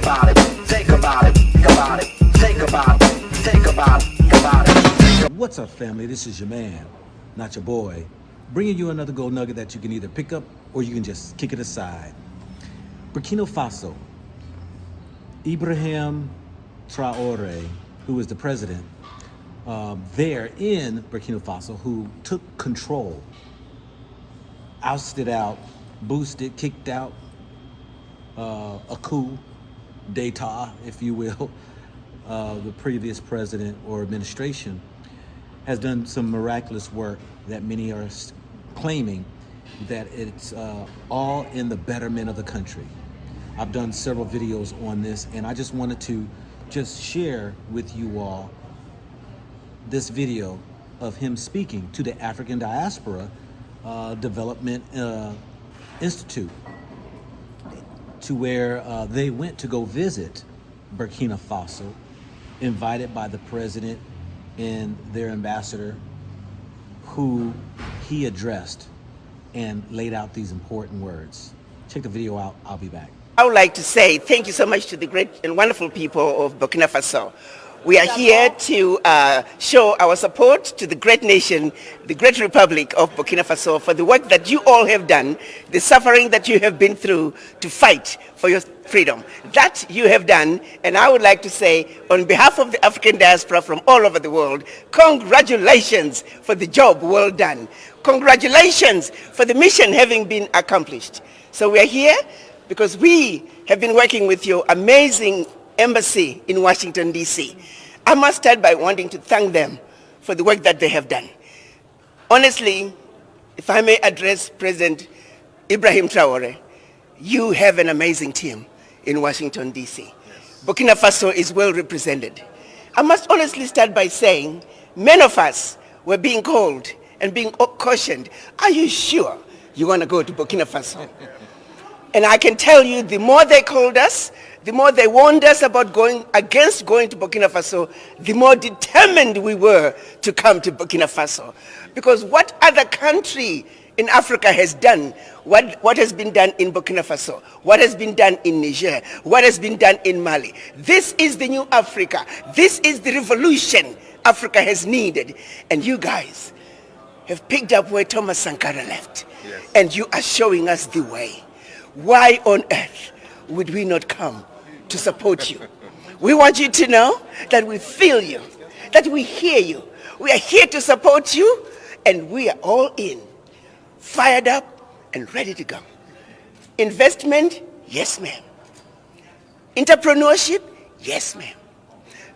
about it, think about it, think about it, think about it, think about it, think about it. What's up, family? This is your man, not your boy, bringing you another gold nugget that you can either pick up or you can just kick it aside. Burkina Faso. Ibrahim Traore, who is the president there in Burkina Faso, who took control, ousted out, boosted, kicked out, a coup d'etat, if you will, the previous president or administration, has done some miraculous work that many are claiming that it's all in the betterment of the country. I've done several videos on this, and I just wanted to share with you all this video of him speaking to the African Diaspora Development Institute, to where they went to go visit Burkina Faso, invited by the president and their ambassador, who he addressed and laid out these important words. Check the video out. I'll be back. I would like to say thank you so much to the great and wonderful people of Burkina Faso. We are here to show our support to the great nation, the great republic of Burkina Faso, for the work that you all have done, the suffering that you have been through to fight for your freedom. That you have done, and I would like to say, on behalf of the African diaspora from all over the world, congratulations for the job well done. Congratulations for the mission having been accomplished. So we are here because we have been working with your amazing embassy in Washington, D.C. I must start by wanting to thank them for the work that they have done. Honestly, if I may address President Ibrahim Traore, you have an amazing team in Washington, D.C. Yes. Burkina Faso is well represented. I must honestly start by saying many of us were being called and being cautioned, are you sure you want to go to Burkina Faso? And I can tell you, the more they called us, the more they warned us about going to Burkina Faso, the more determined we were to come to Burkina Faso. Because what other country in Africa has done, what has been done in Burkina Faso, what has been done in Niger, what has been done in Mali. This is the new Africa. This is the revolution Africa has needed. And you guys have picked up where Thomas Sankara left. Yes. And you are showing us the way. Why on earth would we not come to support you? We want you to know that we feel you, that we hear you. We are here to support you, and we are all in, fired up and ready to go. Investment, yes ma'am. Entrepreneurship, yes ma'am.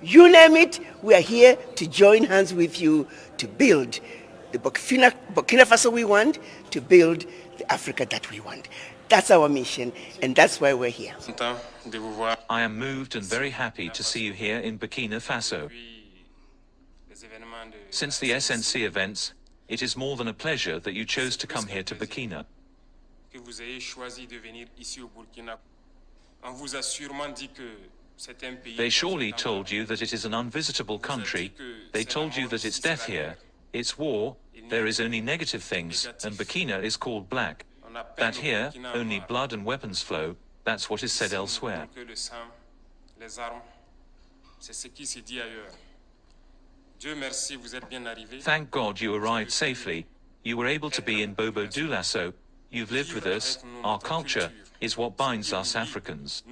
You name it, we are here to join hands with you to build the Burkina Faso we want, to build the Africa that we want. That's our mission, and that's why we're here. I am moved and very happy to see you here in Burkina Faso. Since the SNC events, it is more than a pleasure that you chose to come here to Burkina. They surely told you that it is an unvisitable country. They told you that it's death here, it's war, there is only negative things, and Burkina is called black. That here, only blood and weapons flow, that's what is said elsewhere. Thank God you arrived safely. You were able to be in Bobo Dioulasso. You've lived with us. Our culture is what binds us Africans.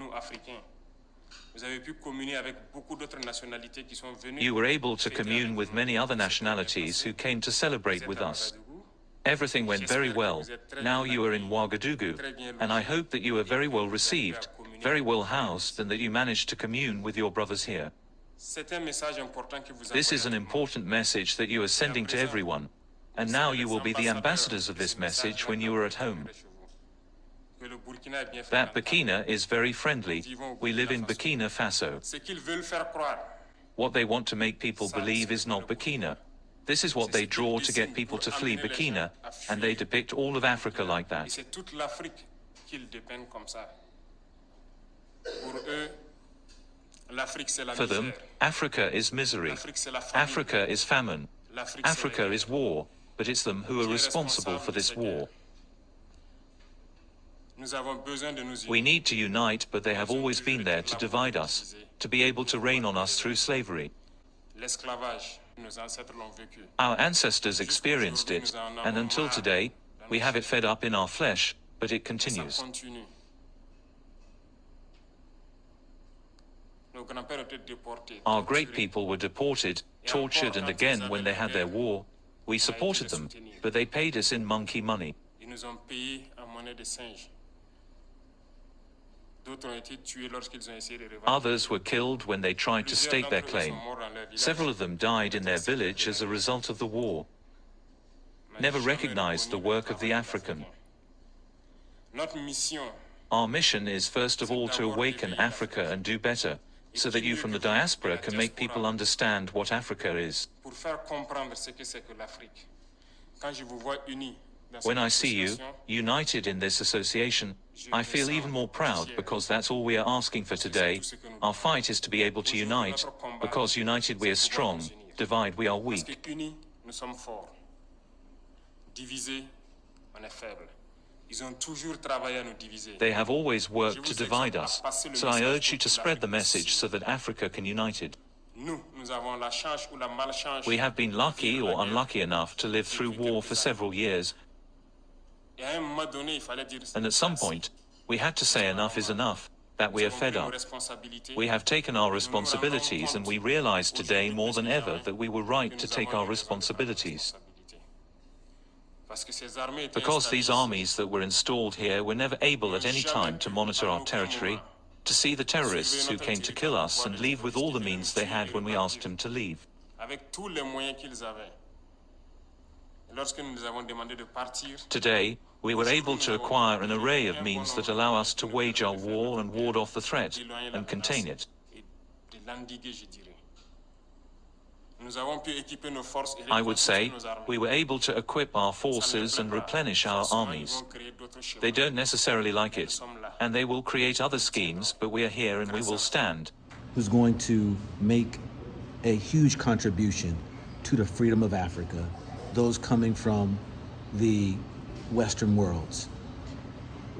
You were able to commune with many other nationalities who came to celebrate with us. Everything went very well. Now you are in Ouagadougou, and I hope that you are very well received, very well housed, and that you managed to commune with your brothers here. This is an important message that you are sending to everyone, and now you will be the ambassadors of this message when you are at home. That Burkina is very friendly. We live in Burkina Faso. What they want to make people believe is not Burkina. This is what they draw to get people to flee Burkina, and they depict all of Africa like that. For them, Africa is misery. Africa is famine. Africa is war, but it's them who are responsible for this war. We need to unite, but they have always been there to divide us, to be able to reign on us through slavery. Our ancestors experienced it, and until today, we have it fed up in our flesh, but it continues. Our great people were deported, tortured, and again when they had their war, we supported them, but they paid us in monkey money. Others were killed when they tried to stake their claim. Several of them died in their village as a result of the war. Never recognized the work of the African. Our mission is first of all to awaken Africa and do better, so that you from the diaspora can make people understand what Africa is. When I see you, united in this association, I feel even more proud because that's all we are asking for today. Our fight is to be able to unite, because united we are strong, divide we are weak. They have always worked to divide us, so I urge you to spread the message so that Africa can unite it. We have been lucky or unlucky enough to live through war for several years, and at some point, we had to say enough is enough, that we are fed up. We have taken our responsibilities, and we realize today more than ever that we were right to take our responsibilities. Because these armies that were installed here were never able at any time to monitor our territory, to see the terrorists who came to kill us and leave with all the means they had when we asked them to leave. Today, we were able to acquire an array of means that allow us to wage our war and ward off the threat, and contain it. I would say, we were able to equip our forces and replenish our armies. They don't necessarily like it, and they will create other schemes, but we are here and we will stand. Who's going to make a huge contribution to the freedom of Africa, those coming from the Western worlds.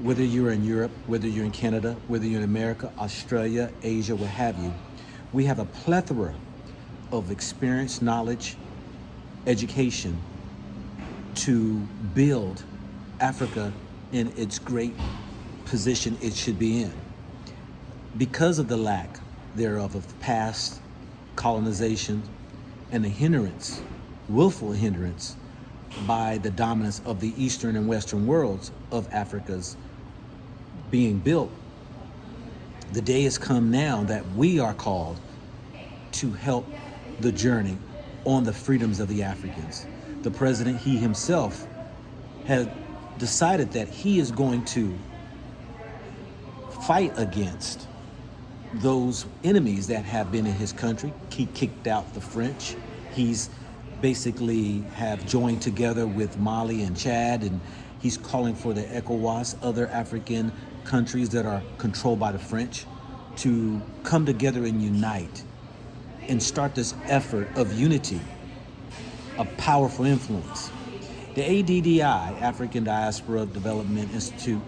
Whether you're in Europe, whether you're in Canada, whether you're in America, Australia, Asia, what have you, we have a plethora of experience, knowledge, education to build Africa in its great position it should be in. Because of the lack thereof of past colonization and the hindrance, willful hindrance by the dominance of the Eastern and Western worlds of Africa's being built, the day has come now that we are called to help the journey on the freedoms of the Africans. The president, he himself, has decided that he is going to fight against those enemies that have been in his country. He kicked out the French. He's basically have joined together with Mali and Chad, and he's calling for the ECOWAS, other African countries that are controlled by the French, to come together and unite and start this effort of unity, a powerful influence. The ADDI, African Diaspora Development Institute,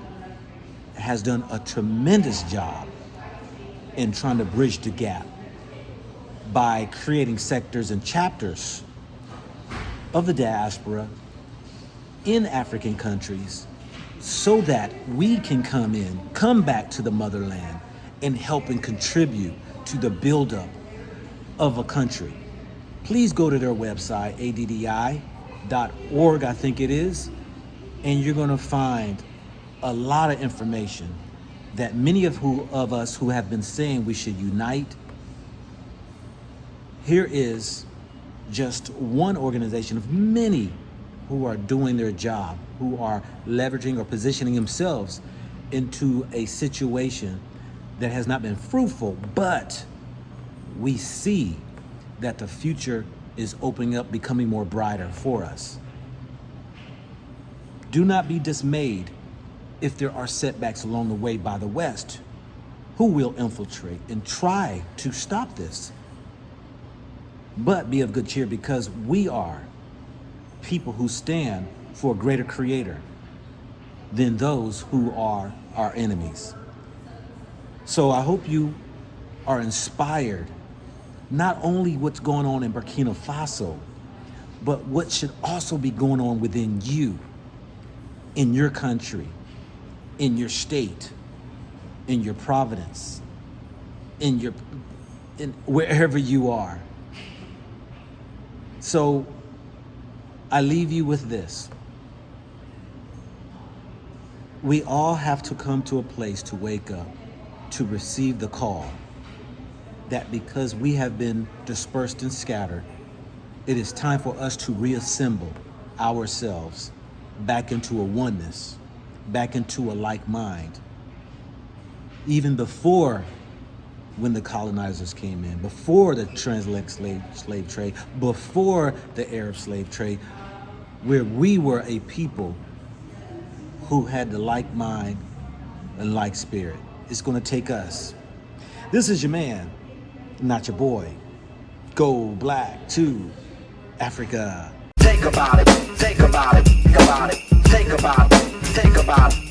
has done a tremendous job in trying to bridge the gap by creating sectors and chapters of the diaspora in African countries so that we can come back to the motherland and help and contribute to the buildup of a country. Please go to their website, addi.org, I think it is, and you're going to find a lot of information that many of us who have been saying we should unite. Here is just one organization of many who are doing their job, who are leveraging or positioning themselves into a situation that has not been fruitful, but we see that the future is opening up, becoming more brighter for us. Do not be dismayed if there are setbacks along the way by the West, who will infiltrate and try to stop this. But be of good cheer, because we are people who stand for a greater creator. than those who are our enemies. So I hope you are inspired, not only what's going on in Burkina Faso, but what should also be going on within you, in your country, in your state, in your province, in wherever you are. So I leave you with this. We all have to come to a place to wake up, to receive the call that because we have been dispersed and scattered, it is time for us to reassemble ourselves back into a oneness, back into a like mind. Even before when the colonizers came in, before the transatlantic slave trade, before the Arab slave trade, where we were a people who had the like mind and like spirit. It's gonna take us. This is your man, not your boy. Go black to Africa. Think about it, think about it, think about it, think about it, think about it.